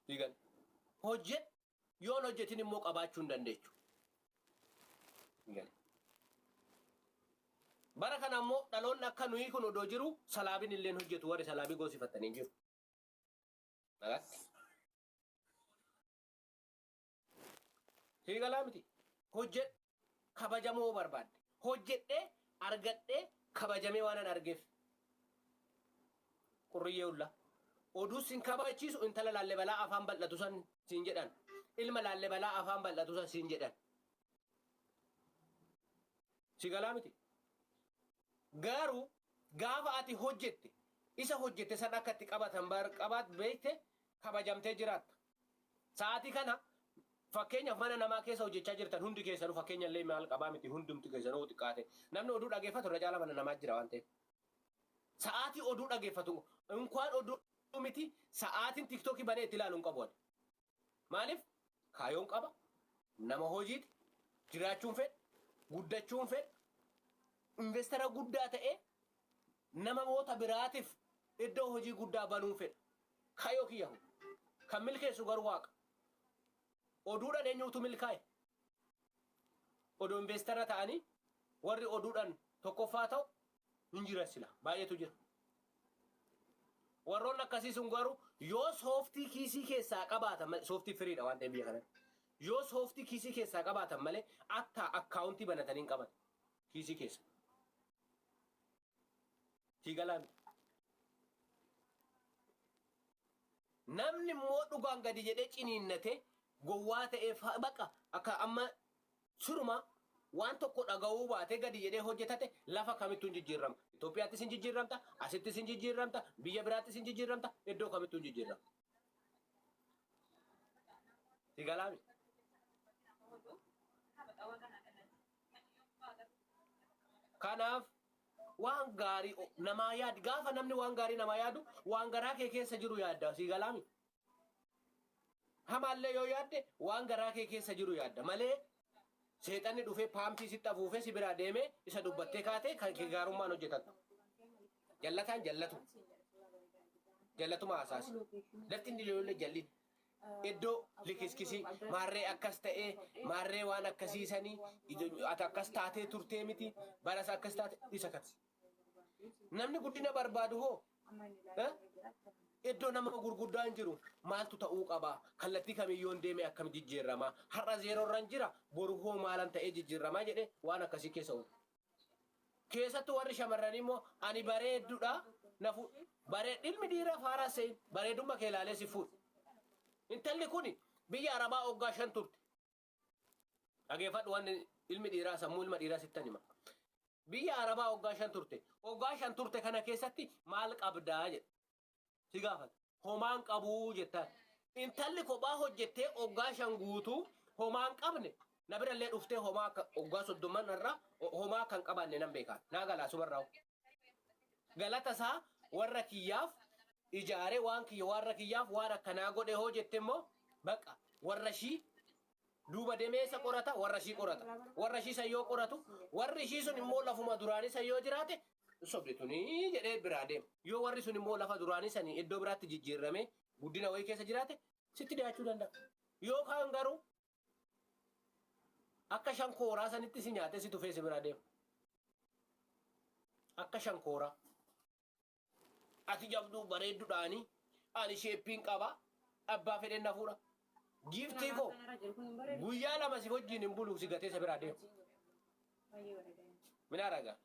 Sigal hojjet yoon hojjetin immoo qabaachuu hin dandeechu. Sigal bara kana ammoo dhaloonni akka nuyi kun odoo jiru salaabin illeen hojjetu warri salaabii goosifatanii jiru. Nagatti. Sigalaa miti hojjet kabajamoo barbaadde hojjedhee argadhee kabajamee waan an argeef qurriyyee ulla oduu sin kabachiisu intala laalle balaa afaan bal'atu san siin jedhan ilma laalle balaa afaan bal'atu san siin jedhan sigalaa miti garuu gaafa ati hojjette isa hojjette san akka itti qabatan qabaat beekte kabajamtee jiraatta sa'aatii kana fakkeenyaaf mana namaa keessa hojjechaa jirtan hundi keessanuu fakkeenya illee maal qabaa miti hundumti keessanuu xiqqaate namni oduu dhageeffatu irra caala mana namaa jira waan ta'eef sa'aatii oduu dhageeffatu inkwaan oduu miti sa'aatiin tiktookii banee itti ilaaluun qabu maaliif kaayoon qaba nama hojiiti jiraachuun fedha guddachuun fedha investara guddaa ta'e nama moota biraatiif iddoo hojii guddaa banuun fedha kaayoo kiyyahu kan milkeessu garuu waaqa oduudhaan eenyuutu milkaa'e oduu investara ta'anii warri oduudhaan tokkoffaa ta'u hin jiran sila baay'eetu jira warroon akkasii sun garuu yoo sooftii kiisii keessaa qabaatan malee sooftii firiidha waan ta'eef biyya kanatti yoo sooftii kiisii keessaa qabaatan malee akkaawuntii banatanii hin qaban kiisii keessa tigalaan namni immoo dhugaan gadi jedhee ciniinnate gowwaa ta'eef baqa akka amma suruma waan tokko dhaga'uu baatee gadi jedhee hojjetate lafa kamittuu hin jijjiiramta. Itoophiyaattis hin jijjiiramta, asittis hin jijjiiramta, biyya biraattis hin jijjiiramta, iddoo kamittuu hin jijjiiramta. Sigalaami. Kanaaf waan gaarii namaa yaadu gaafa namni waan gaarii namaa yaadu waan garaa kee keessa jiru yaadda sigalaami. Hamaallee yoo yaadde waan garaa kee keessa jiru yaadda malee seexanni dhufee paampii sitti afuufee si biraa deemee isa dubbattee kaatee kan kee gaarummaan hojjetan. Jallataan jallatu. Jallatuma haasaasi. Lafti inni ijoollee jalli. Iddoo likiskisii maarree akkas ta'ee maarree waan akkasiisanii ati akkas taatee turtee miti baras akkas taate isa kasi. Namni guddina barbaadu hoo iddoo nama gurguddaa hin jiru maaltu ta'uu qabaa kallattii kamiyyoon deemee akkam jijjiirramaa har'a zeeroorran jira boru hoo maalan ta'ee jijjiirramaa jedhe waan akkasii keessa oolu. Keessattuu warri shamarranii immoo ani bareedduudha nafu ilmi dhiiraa faaraa se'in bareedummaa kee ilaalee si fuudhu. Intalli kuni biyya Arabaa waggaa 5 turte. Dhageeffadhu waan ilmi dhiiraa sammuu ilma dhiiraa sittan hima. Biyya Arabaa waggaa 5 turte. Waggaa 5 turte kana keessatti maal qabdaa jedhe. Si gaafata. Homaan qabuu jettaan. Intalli kophaa hojjettee waggaa 5 guutuu homaan qabne na birallee dhuftee homaa waggaa 30 irraa homaa kan qabaanne nan beekaa. Naa galaasumarraa. Galata isaa warra kiyyaaf ijaaree waan kiyya warra kiyyaaf waan akkanaa godhe hoo jette immoo baqa warra shii duuba deemeessa qorata warra shii qorata warra shii sayyoo qoratu warri shii sun immoo lafuma duraanii sayyoo jiraate sobditunii jedhee biraa deema yoo warri sun immoo lafa duraanii sanii iddoo biraatti jijjiirrame guddina wayii keessa jiraate sitti dhiyaachuu danda'a yookaan garuu akka shankooraa sanitti si nyaate si tufee si biraa deema akka shankooraa. Ati jabduu bareedduudhaani ani sheeppiin qaba abbaa fedhen na fuudha. Giiftii koo guyyaa lama si wajjin hin bulu si gatee isa biraa deemu. Mina ragaa.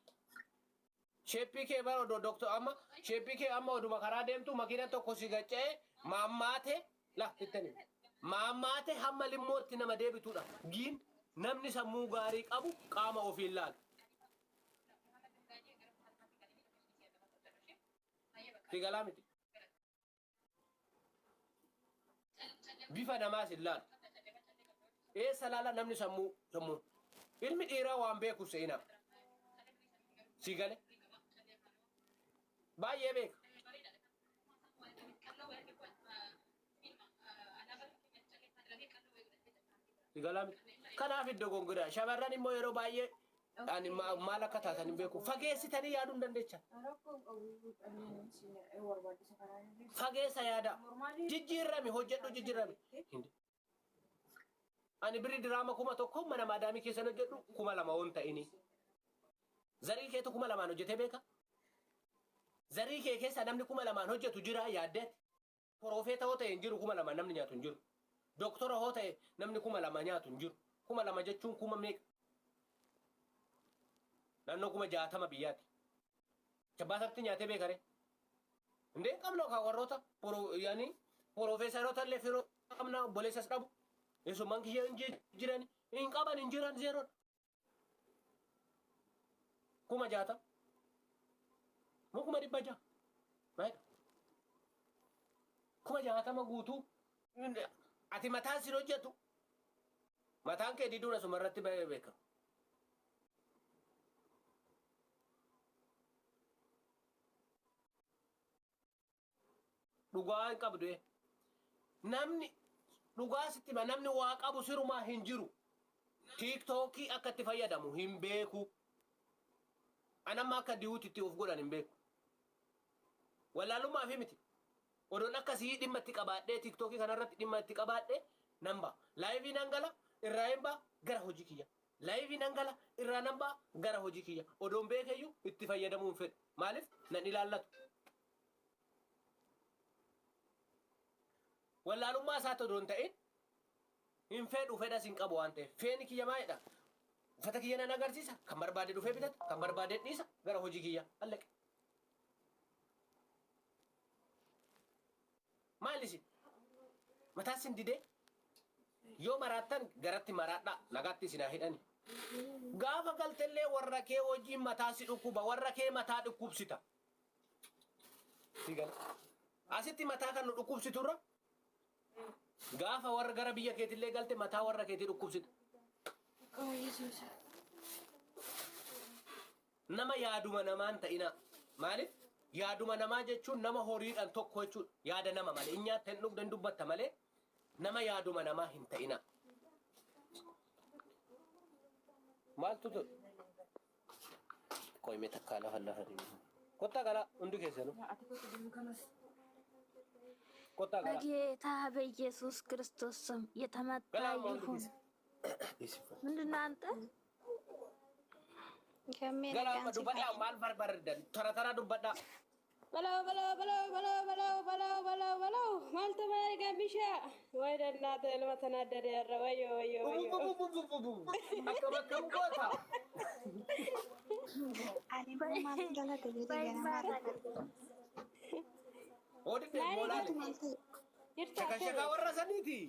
Sheeppii kee bara odoo doktor amma sheeppii kee amma oduma karaa deemtu makiina tokko si gaccee maammaate la ittani. Maammaate hamma limmootti nama deebituudha. Giin namni sammuu gaarii qabu qaama ofiin laalu. Figalaa miti. Bifa namaas hin laalu. Eessa laala namni sammuu. Ilmi dhiiraa waan beeku seenaa. Si gale. Baay'ee beeka. Figalaa miti. Kanaaf iddoo gongodaa shamarran immoo yeroo baay'ee ani maal akka taatan hin beeku. Fageessitanii yaaduu hin dandeechan. Fageessa yaada. Jijjiirrame hojjedhu jijjiirrame. Ani biri diraama 1,000 mana maadaamii keessan hojjedhu 2,000 on ta'ini. Zarii keetu 2,000 hojjetee beeka. Zarii kee keessa namni 2,000 hojjetu jira yaaddeet. Profeeta hoo ta'e hin jiru 2,000 namni nyaatu hin jiru. Doktora hoo ta'e namni 2,000 nyaatu hin jiru. 2,000 jechuun 1,000 naannoo 60 biyyaati. Jabbaatatti nyaatee beekare. Indee qabna ka warroota yaani profeesaroota illee firoo qabna obboleessas dhabu. Eessumaan kiyya hin jiran hin qaban hin jiran zeeroon. 60,000 600,000 maayidha. 60,000 guutuu ati mataan sin hojjetu mataan kee diduudha suma irratti beeka. Dhugaa hin qabdu namni dhugaa sitti ba namni waa qabu sirumaa hin jiru. TikTokii akka itti fayyadamu hin beeku. Anamma akka diwutitti of godhan hin beeku. Wallaalummaa fi miti. Odoon akkasii dhimma itti qabaadhee TikTokii kanarratti dhimma itti qabaadhee namba. Laayivii nan gala irraa hin baa gara hojii kiyya. Laayivii nan gala irraa nan baa gara hojii kiyya. Odoon beekeyyuu itti fayyadamuu hin fedhu. Maaliif nan ilaallatu. Wallaalummaa isaatti odoon ta'in hin fedhu fedhas hin qabu waan ta'eef. Feeni kiyya maalidha? Uffata kiyya nan agarsiisa. Kan barbaade dhufee bitata. Kan barbaade dhiisa gara hojii kiyya. Allaqe. Maalisi? Mataan sin didee yoo maraattan garatti maraadhaa nagaatti isin haa hidhani. Gaafa galtellee warra kee hojiin mataa si dhukkuba warra kee mataa dhukkubsita. Asitti mataa kan nu dhukkubsiturra gaafa warra gara biyya keetillee galte mataa warra keetii dhukkubsita. Nama yaaduma namaan ta'ina. Maaliif? Yaaduma namaa jechuun nama horiidhaan tokko jechuudha. Yaada nama malee hin nyaatta hin dhugda hin dubbatta malee nama yaaduma namaa hin ta'ina. Maaltu tu? Qoyme takkaa lafa lafa deemu. Kottaa galaa hundi keessanuu. Kottaa galaa. በጌታ በኢየሱስ ክርስቶስ ስም የተመታ ይሁን። ምንድን ነው አንተ? Galaa dubbadhaa maal barbaadan tara tara dubbadhaa. በለው ማልተ ማሪ ጋቢሻ ወይ ደናተ ለማተናደደ ያረ ወይ Akka bakka goota. Ani በማለት ገለገለ Oodde moolaale. Shaka shaka warra saniiti.